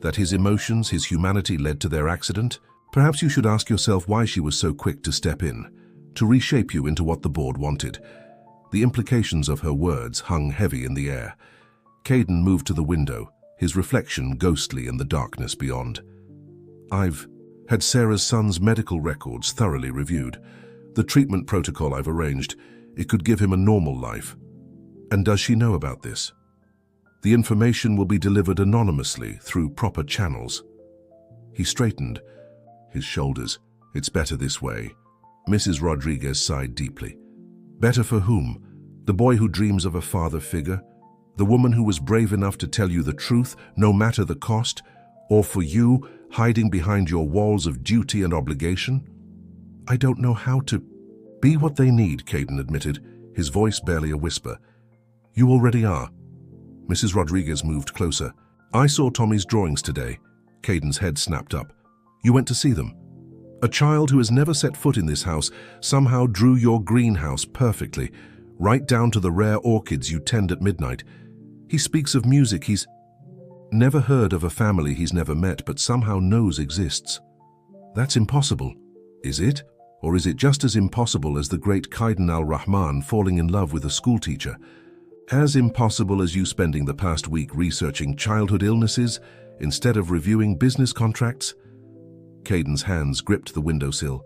"That his emotions, his humanity led to their accident? Perhaps you should ask yourself why she was so quick to step in, to reshape you into what the board wanted." The implications of her words hung heavy in the air. Kaiden moved to the window, his reflection ghostly in the darkness beyond. "I've had Sarah's son's medical records thoroughly reviewed. The treatment protocol I've arranged, it could give him a normal life. And does she know about this? The information will be delivered anonymously through proper channels." He straightened his shoulders. "It's better this way." Mrs. Rodriguez sighed deeply. "Better for whom? The boy who dreams of a father figure? The woman who was brave enough to tell you the truth, no matter the cost? Or for you, hiding behind your walls of duty and obligation?" "I don't know how to be what they need," Kaiden admitted, his voice barely a whisper. "You already are." Mrs. Rodriguez moved closer. "I saw Tommy's drawings today." Kaiden's head snapped up. "You went to see them? A child who has never set foot in this house somehow drew your greenhouse perfectly, right down to the rare orchids you tend at midnight. He speaks of music he's never heard, of a family he's never met but somehow knows exists." That's impossible. Is it? Or is it just as impossible as the great Qaiden al-Rahman falling in love with a schoolteacher? As impossible as you spending the past week researching childhood illnesses instead of reviewing business contracts? Caden's hands gripped the windowsill.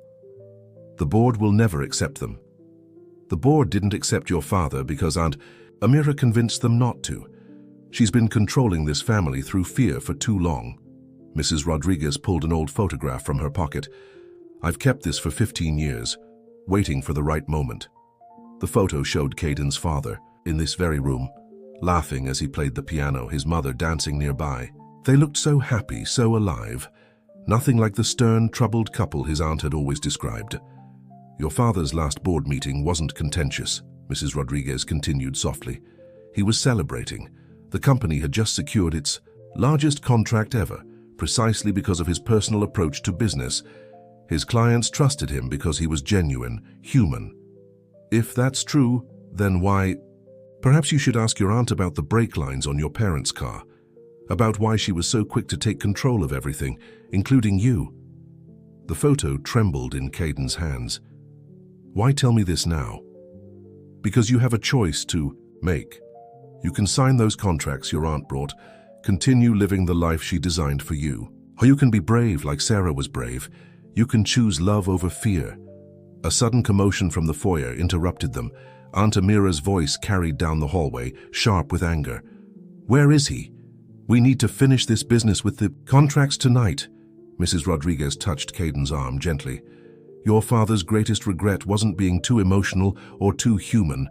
The board will never accept them. The board didn't accept your father because Aunt Amira convinced them not to. She's been controlling this family through fear for too long. Mrs. Rodriguez pulled an old photograph from her pocket. I've kept this for 15 years, waiting for the right moment. The photo showed Caden's father, in this very room, laughing as he played the piano, his mother dancing nearby. They looked so happy, so alive. Nothing like the stern, troubled couple his aunt had always described. Your father's last board meeting wasn't contentious, Mrs. Rodriguez continued softly. He was celebrating. The company had just secured its largest contract ever, precisely because of his personal approach to business. His clients trusted him because he was genuine, human. If that's true, then why? Perhaps you should ask your aunt about the brake lines on your parents' car, about why she was so quick to take control of everything, including you. The photo trembled in Caden's hands. Why tell me this now? Because you have a choice to make. You can sign those contracts your aunt brought, continue living the life she designed for you. Or you can be brave like Sarah was brave. You can choose love over fear. A sudden commotion from the foyer interrupted them. Aunt Amira's voice carried down the hallway, sharp with anger. Where is he? We need to finish this business with the contracts tonight. Mrs. Rodriguez touched Caden's arm gently. Your father's greatest regret wasn't being too emotional or too human.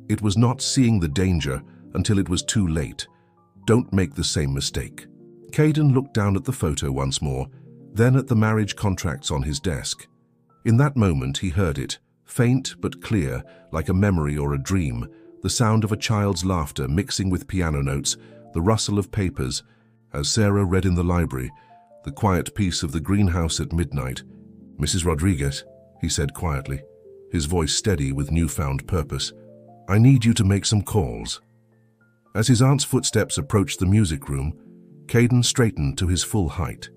It was not seeing the danger until it was too late. Don't make the same mistake. Caden looked down at the photo once more, then at the marriage contracts on his desk. In that moment he heard it, faint but clear, like a memory or a dream, the sound of a child's laughter mixing with piano notes, the rustle of papers, as Sarah read in the library, the quiet peace of the greenhouse at midnight. Mrs. Rodriguez, he said quietly, his voice steady with newfound purpose, I need you to make some calls. As his aunt's footsteps approached the music room, Caden straightened to his full height.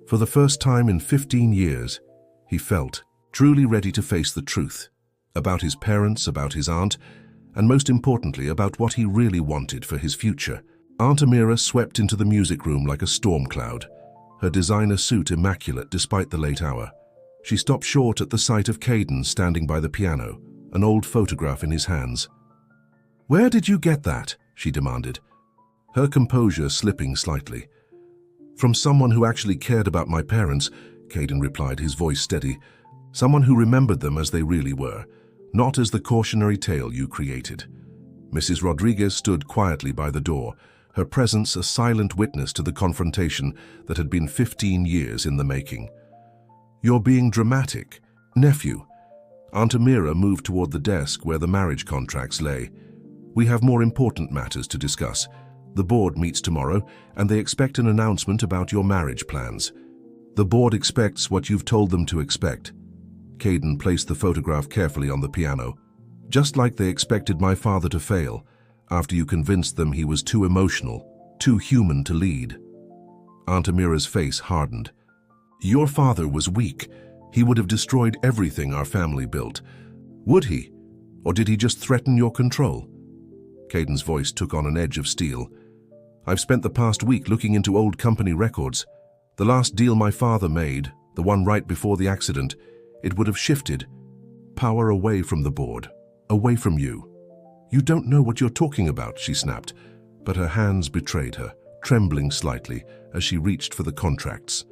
For the first time in 15 years, he felt truly ready to face the truth about his parents, about his aunt, and most importantly, about what he really wanted for his future. Aunt Amira swept into the music room like a storm cloud, her designer suit immaculate despite the late hour. She stopped short at the sight of Caden standing by the piano, an old photograph in his hands. Where did you get that? She demanded, her composure slipping slightly. From someone who actually cared about my parents, Caden replied, his voice steady. Someone who remembered them as they really were, not as the cautionary tale you created. Mrs. Rodriguez stood quietly by the door, her presence a silent witness to the confrontation that had been 15 years in the making. You're being dramatic. Nephew. Aunt Amira moved toward the desk where the marriage contracts lay. We have more important matters to discuss. The board meets tomorrow, and they expect an announcement about your marriage plans. The board expects what you've told them to expect. Caden placed the photograph carefully on the piano. Just like they expected my father to fail, after you convinced them he was too emotional, too human to lead. Aunt Amira's face hardened. Your father was weak. He would have destroyed everything our family built. Would he? Or did he just threaten your control? Caden's voice took on an edge of steel. I've spent the past week looking into old company records. The last deal my father made, the one right before the accident, it would have shifted power away from the board, away from you. You don't know what you're talking about, she snapped, but her hands betrayed her, trembling slightly as she reached for the contracts.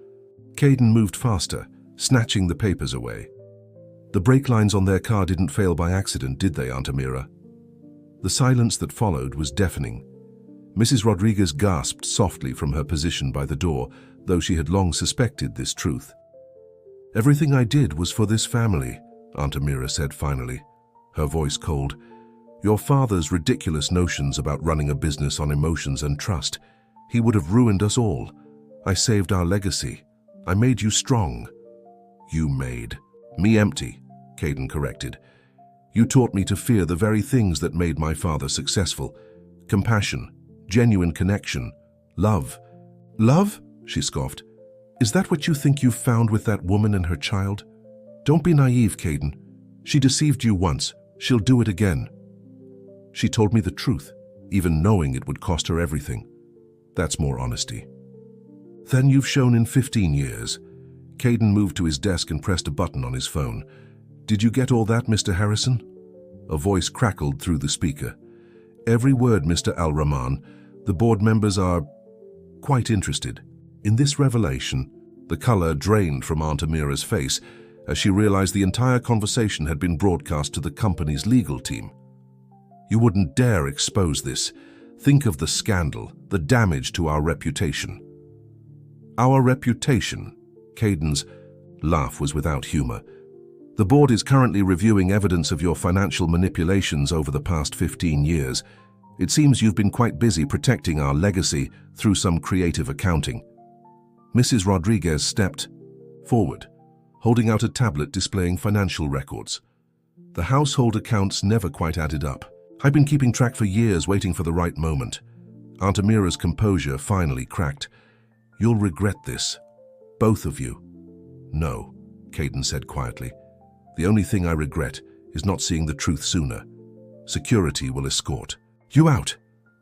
Caden moved faster, snatching the papers away. The brake lines on their car didn't fail by accident, did they, Aunt Amira? The silence that followed was deafening. Mrs. Rodriguez gasped softly from her position by the door, though she had long suspected this truth. Everything I did was for this family, Aunt Amira said finally, her voice cold. Your father's ridiculous notions about running a business on emotions and trust, he would have ruined us all. I saved our legacy. I made you strong. You made me empty, Caden corrected. You taught me to fear the very things that made my father successful. Compassion, genuine connection, love. Love? She scoffed. Is that what you think you've found with that woman and her child? Don't be naive, Caden. She deceived you once. She'll do it again. She told me the truth, even knowing it would cost her everything. That's more honesty than you've shown in 15 years. Caden moved to his desk and pressed a button on his phone. Did you get all that, Mr. Harrison? A voice crackled through the speaker. Every word, Mr. Al-Rahman. The board members are quite interested. In this revelation, the color drained from Aunt Amira's face as she realized the entire conversation had been broadcast to the company's legal team. You wouldn't dare expose this. Think of the scandal, the damage to our reputation. Our reputation? Caden's laugh was without humor. The board is currently reviewing evidence of your financial manipulations over the past 15 years. It seems you've been quite busy protecting our legacy through some creative accounting. Mrs. Rodriguez stepped forward, holding out a tablet displaying financial records. The household accounts never quite added up. I've been keeping track for years, waiting for the right moment. Aunt Amira's composure finally cracked. You'll regret this. Both of you. No, Caden said quietly. The only thing I regret is not seeing the truth sooner. Security will escort you out.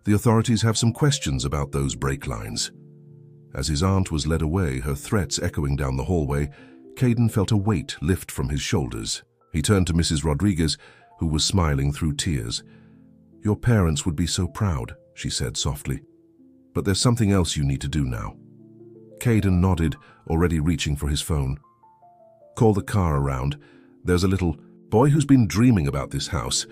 The authorities have some questions about those brake lines. As his aunt was led away, her threats echoing down the hallway, Caden felt a weight lift from his shoulders. He turned to Mrs. Rodriguez, who was smiling through tears. Your parents would be so proud, she said softly. But there's something else you need to do now. Caden nodded, already reaching for his phone. Call the car around. There's a little boy who's been dreaming about this house,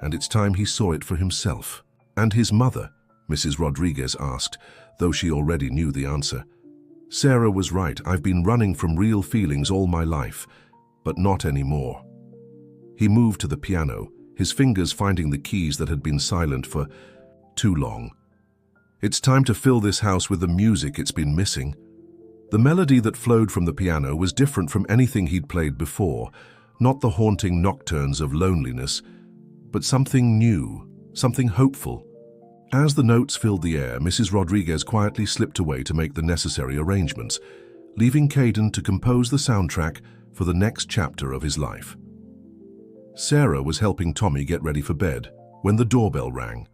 and it's time he saw it for himself. And his mother, Mrs. Rodriguez asked, though she already knew the answer. Sarah was right. I've been running from real feelings all my life, but not anymore. He moved to the piano, his fingers finding the keys that had been silent for too long. It's time to fill this house with the music it's been missing. The melody that flowed from the piano was different from anything he'd played before, not the haunting nocturnes of loneliness, but something new, something hopeful. As the notes filled the air, Mrs. Rodriguez quietly slipped away to make the necessary arrangements, leaving Caden to compose the soundtrack for the next chapter of his life. Sarah was helping Tommy get ready for bed when the doorbell rang.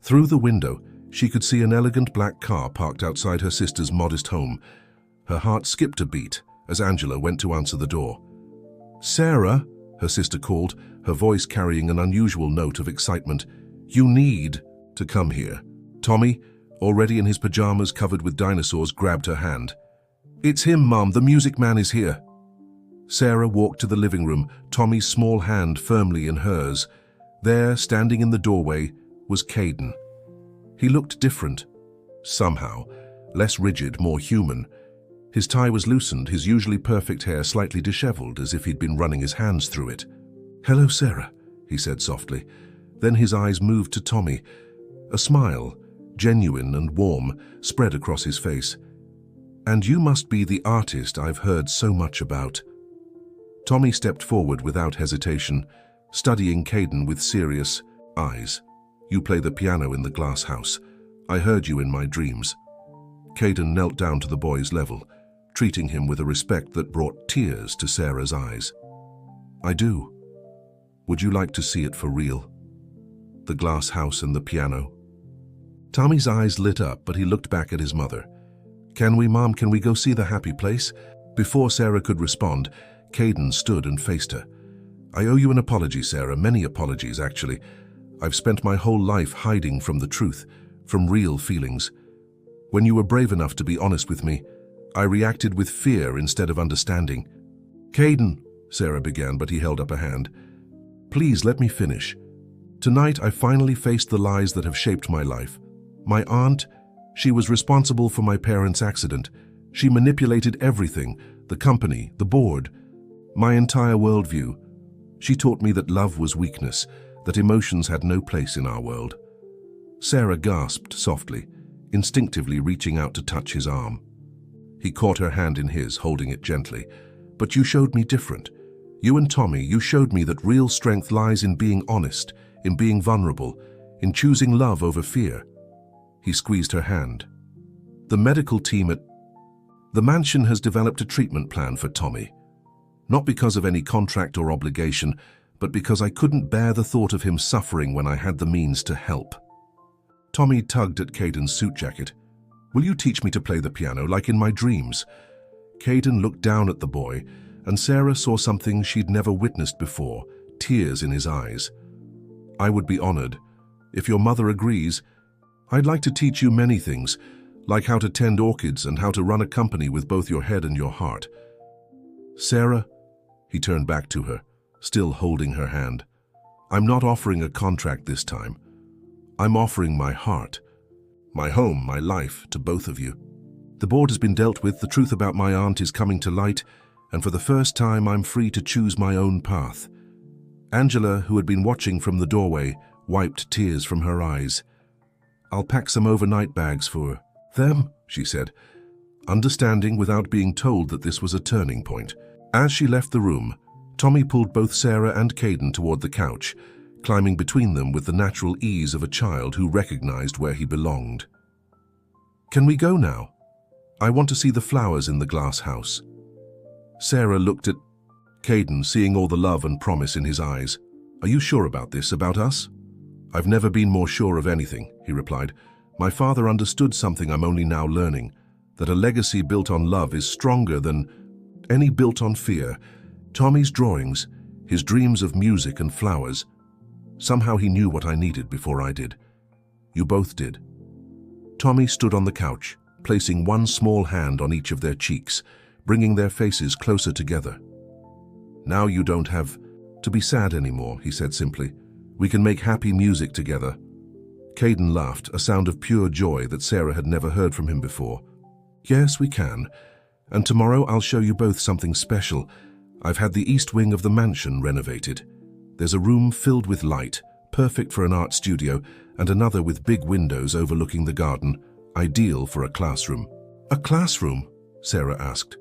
Through the window, she could see an elegant black car parked outside her sister's modest home. Her heart skipped a beat as Angela went to answer the door. Sarah, her sister called, her voice carrying an unusual note of excitement. You need to come here. Tommy, already in his pajamas covered with dinosaurs, grabbed her hand. It's him, Mom. The music man is here. Sarah walked to the living room, Tommy's small hand firmly in hers. There, standing in the doorway, was Caden. He looked different. Somehow, less rigid, more human. His tie was loosened, his usually perfect hair slightly disheveled, as if he'd been running his hands through it. Hello, Sarah, he said softly. Then his eyes moved to Tommy. A smile, genuine and warm, spread across his face. And you must be the artist I've heard so much about. Tommy stepped forward without hesitation, studying Caden with serious eyes. You play the piano in the glass house. I heard you in my dreams. Caden knelt down to the boy's level, treating him with a respect that brought tears to Sarah's eyes. I do. Would you like to see it for real? The glass house and the piano. Tommy's eyes lit up, but he looked back at his mother. Can we, Mom? Can we go see the happy place? Before Sarah could respond, Caden stood and faced her. I owe you an apology, Sarah. Many apologies, actually. I've spent my whole life hiding from the truth, from real feelings. When you were brave enough to be honest with me, I reacted with fear instead of understanding. Caden, Sarah began, but he held up a hand. Please let me finish. Tonight I finally faced the lies that have shaped my life. My aunt, she was responsible for my parents' accident. She manipulated everything, the company, the board, my entire worldview. She taught me that love was weakness, that emotions had no place in our world. Sarah gasped softly, instinctively reaching out to touch his arm. He caught her hand in his, holding it gently. But you showed me different. You and Tommy, you showed me that real strength lies in being honest, in being vulnerable, in choosing love over fear. He squeezed her hand. The The mansion has developed a treatment plan for Tommy. Not because of any contract or obligation, but because I couldn't bear the thought of him suffering when I had the means to help. Tommy tugged at Caden's suit jacket. Will you teach me to play the piano like in my dreams? Caden looked down at the boy, and Sarah saw something she'd never witnessed before, tears in his eyes. I would be honored. If your mother agrees, I'd like to teach you many things, like how to tend orchids and how to run a company with both your head and your heart. Sarah, he turned back to her, still holding her hand. I'm not offering a contract this time. I'm offering my heart, my home, my life to both of you. The board has been dealt with, the truth about my aunt is coming to light, and for the first time I'm free to choose my own path. Angela, who had been watching from the doorway, wiped tears from her eyes. I'll pack some overnight bags for them, she said, understanding without being told that this was a turning point. As she left the room, Tommy pulled both Sarah and Caden toward the couch, climbing between them with the natural ease of a child who recognized where he belonged. Can we go now? I want to see the flowers in the glass house. Sarah looked at Caden, seeing all the love and promise in his eyes. Are you sure about this, about us? I've never been more sure of anything, he replied. My father understood something I'm only now learning, that a legacy built on love is stronger than any built on fear. Tommy's drawings, his dreams of music and flowers, somehow he knew what I needed before I did. You both did. Tommy stood on the couch, placing one small hand on each of their cheeks, bringing their faces closer together. Now you don't have to be sad anymore, he said simply. We can make happy music together. Caden laughed, a sound of pure joy that Sarah had never heard from him before. Yes, we can. And tomorrow I'll show you both something special. I've had the east wing of the mansion renovated. There's a room filled with light, perfect for an art studio, and another with big windows overlooking the garden, ideal for a classroom. A classroom? Sarah asked.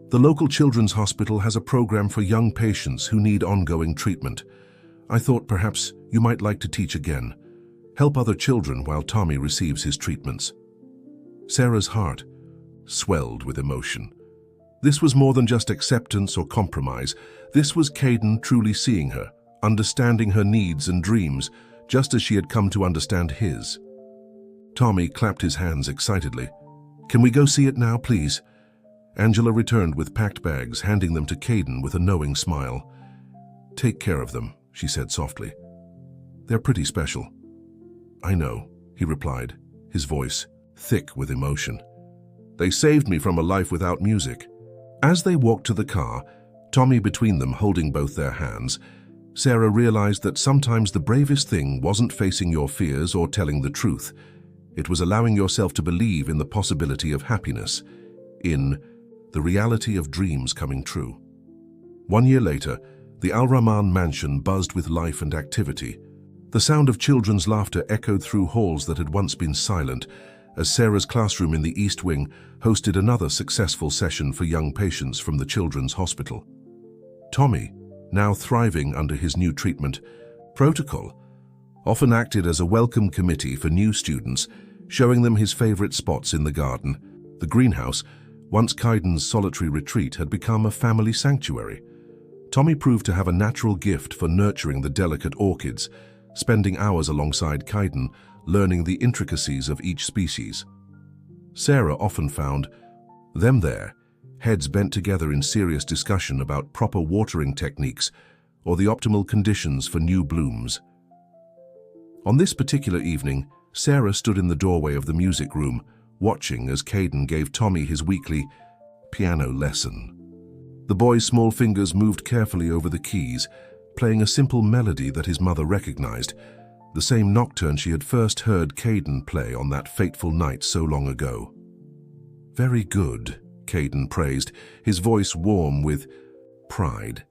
The local children's hospital has a program for young patients who need ongoing treatment. I thought perhaps you might like to teach again. Help other children while Tommy receives his treatments. Sarah's heart swelled with emotion. This was more than just acceptance or compromise. This was Caden truly seeing her, understanding her needs and dreams, just as she had come to understand his. Tommy clapped his hands excitedly. Can we go see it now, please? Angela returned with packed bags, handing them to Caden with a knowing smile. Take care of them, she said softly. They're pretty special. I know, he replied, his voice thick with emotion. They saved me from a life without music. As they walked to the car, Tommy between them holding both their hands, Sarah realized that sometimes the bravest thing wasn't facing your fears or telling the truth. It was allowing yourself to believe in the possibility of happiness, in the reality of dreams coming true. 1 year later, the Al Rahman mansion buzzed with life and activity. The sound of children's laughter echoed through halls that had once been silent, as Sarah's classroom in the East Wing hosted another successful session for young patients from the Children's Hospital. Tommy, now thriving under his new treatment protocol, often acted as a welcome committee for new students, showing them his favorite spots in the garden. The greenhouse, once Caden's solitary retreat, had become a family sanctuary. Tommy proved to have a natural gift for nurturing the delicate orchids, spending hours alongside Caden, learning the intricacies of each species. Sarah often found them there, heads bent together in serious discussion about proper watering techniques or the optimal conditions for new blooms. On this particular evening, Sarah stood in the doorway of the music room, watching as Caden gave Tommy his weekly piano lesson. The boy's small fingers moved carefully over the keys, playing a simple melody that his mother recognized, the same nocturne she had first heard Caden play on that fateful night so long ago. Very good, Caden praised, his voice warm with pride.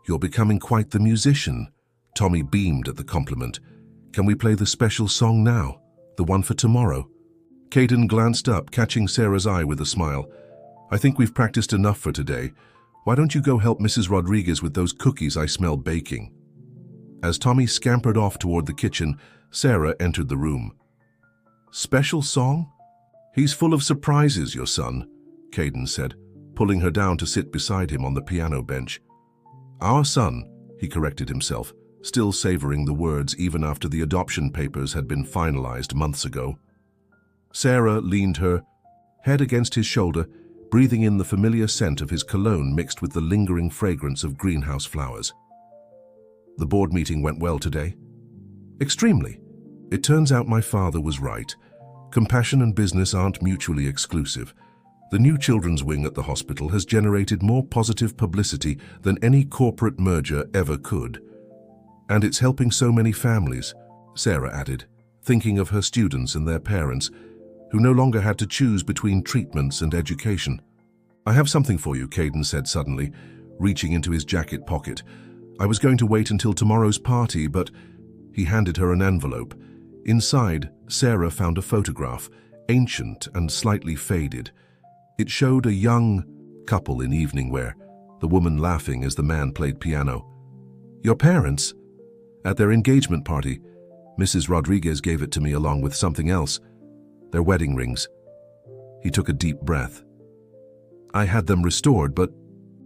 You're becoming quite the musician. Tommy beamed at the compliment. Can we play the special song now, the one for tomorrow? Caden glanced up, catching Sarah's eye with a smile. I think we've practiced enough for today. Why don't you go help Mrs. Rodriguez with those cookies I smell baking? As Tommy scampered off toward the kitchen, Sarah entered the room. Special song? He's full of surprises, your son. Caden said, pulling her down to sit beside him on the piano bench. Our son, he corrected himself, still savoring the words even after the adoption papers had been finalized months ago. Sarah leaned her head against his shoulder, breathing in the familiar scent of his cologne mixed with the lingering fragrance of greenhouse flowers. The board meeting went well today? Extremely. It turns out my father was right. Compassion and business aren't mutually exclusive. The new children's wing at the hospital has generated more positive publicity than any corporate merger ever could. And it's helping so many families, Sarah added, thinking of her students and their parents, who no longer had to choose between treatments and education. I have something for you, Caden said suddenly, reaching into his jacket pocket. I was going to wait until tomorrow's party, but he handed her an envelope. Inside, Sarah found a photograph, ancient and slightly faded. It showed a young couple in evening wear, the woman laughing as the man played piano. Your parents? At their engagement party, Mrs. Rodriguez gave it to me along with something else. Their wedding rings. He took a deep breath. I had them restored, but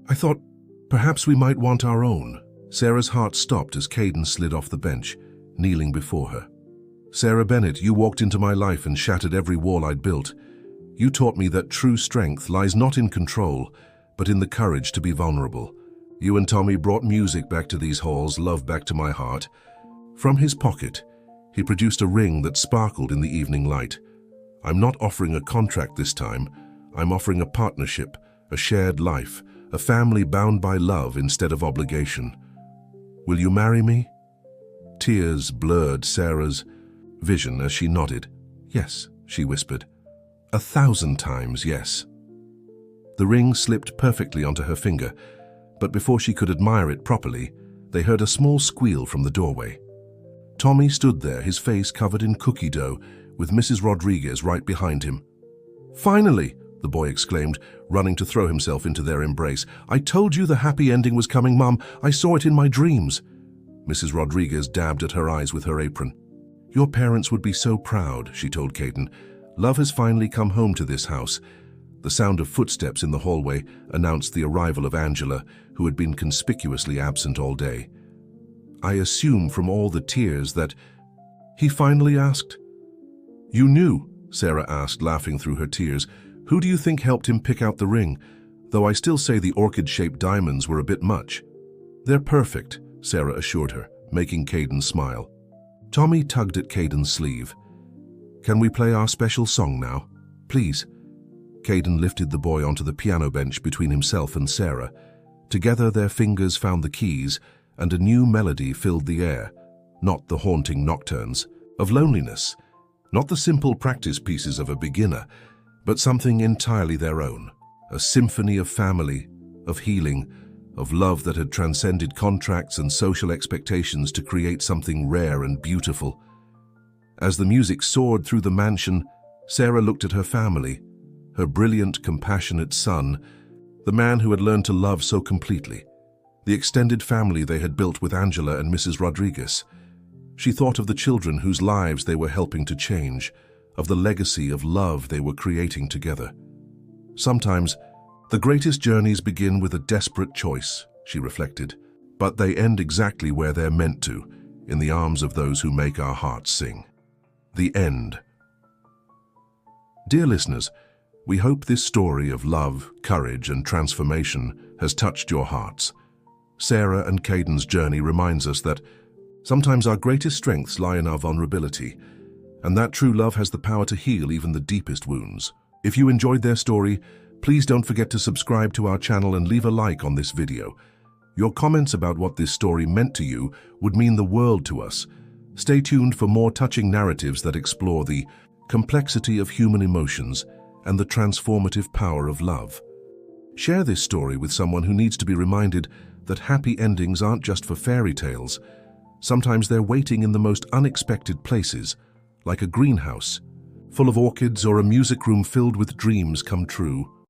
I thought perhaps we might want our own. Sarah's heart stopped as Caden slid off the bench, kneeling before her. Sarah Bennett, you walked into my life and shattered every wall I'd built. You taught me that true strength lies not in control, but in the courage to be vulnerable. You and Tommy brought music back to these halls, love back to my heart. From his pocket, he produced a ring that sparkled in the evening light. I'm not offering a contract this time. I'm offering a partnership, a shared life, a family bound by love instead of obligation. Will you marry me? Tears blurred Sarah's vision as she nodded. Yes, she whispered. 1,000 times yes. The ring slipped perfectly onto her finger, but before she could admire it properly, they heard a small squeal from the doorway. Tommy stood there, his face covered in cookie dough, with Mrs. Rodriguez right behind him. Finally, the boy exclaimed, running to throw himself into their embrace. I told you the happy ending was coming, Mum. I saw it in my dreams. Mrs. Rodriguez dabbed at her eyes with her apron. Your parents would be so proud, she told Caden. Love has finally come home to this house. The sound of footsteps in the hallway announced the arrival of Angela, who had been conspicuously absent all day. I assume from all the tears that... He finally asked. You knew, Sarah asked, laughing through her tears. Who do you think helped him pick out the ring? Though I still say the orchid-shaped diamonds were a bit much. They're perfect, Sarah assured her, making Caden smile. Tommy tugged at Caden's sleeve. Can we play our special song now? Please. Caden lifted the boy onto the piano bench between himself and Sarah. Together their fingers found the keys, and a new melody filled the air. Not the haunting nocturnes of loneliness. Not the simple practice pieces of a beginner, but something entirely their own. A symphony of family, of healing, of love that had transcended contracts and social expectations to create something rare and beautiful. As the music soared through the mansion, Sarah looked at her family, her brilliant, compassionate son, the man who had learned to love so completely, the extended family they had built with Angela and Mrs. Rodriguez. She thought of the children whose lives they were helping to change, of the legacy of love they were creating together. Sometimes, the greatest journeys begin with a desperate choice, she reflected, but they end exactly where they're meant to, in the arms of those who make our hearts sing. The end. Dear listeners, we hope this story of love, courage, and transformation has touched your hearts. Sarah and Caden's journey reminds us that sometimes our greatest strengths lie in our vulnerability, and that true love has the power to heal even the deepest wounds. If you enjoyed their story, please don't forget to subscribe to our channel and leave a like on this video. Your comments about what this story meant to you would mean the world to us. Stay tuned for more touching narratives that explore the complexity of human emotions and the transformative power of love. Share this story with someone who needs to be reminded that happy endings aren't just for fairy tales. Sometimes they're waiting in the most unexpected places, like a greenhouse full of orchids or a music room filled with dreams come true.